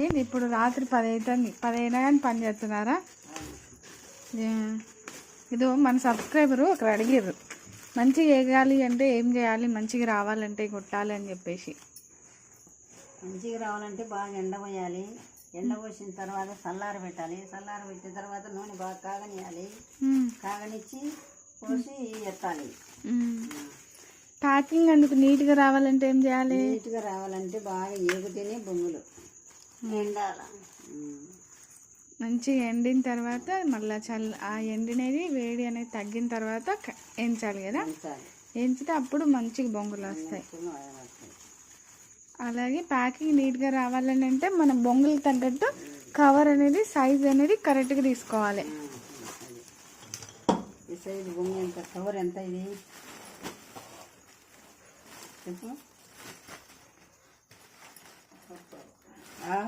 ఏంది ఇప్పుడు రాత్రి 10 అవుతుంది, 10 అయినా కానీ పని చేస్తున్నారా? ఇదో మన సబ్స్క్రైబరు ఒకరు అడిగారు మంచిగా ఎగాలి అంటే ఏం చేయాలి, మంచిగా రావాలంటే కొట్టాలి అని చెప్పేసి. మంచిగా రావాలంటే బాగా ఎండ పోయాలి, ఎండ పోసిన తర్వాత చల్లారి పెట్టాలి, చల్లారి పెట్టిన తర్వాత నూనె బాగా కాగనియాలి, కాగనిచ్చి పోసి ఎత్తాలి. ప్యాకింగ్ అందుకు నీట్గా రావాలంటే ఏం చేయాలి? నీట్గా రావాలంటే బాగా ఏగితేనే బొంగులు ఎండాల. మంచిగా ఎండిన తర్వాత మళ్ళీ ఆ ఎండినది వేడి అనేది తగ్గిన తర్వాత ఎంచాలి కదా, ఎంచితే అప్పుడు మంచిగా బొంగులు వస్తాయి. అలాగే ప్యాకింగ్ నీట్గా రావాలని అంటే మన బొంగులు తగ్గట్టు కవర్ అనేది సైజ్ అనేది కరెక్ట్గా తీసుకోవాలి. ఈ సైజు బొంగు ఎంత, కవర్ ఎంత ఇది చెప్పు.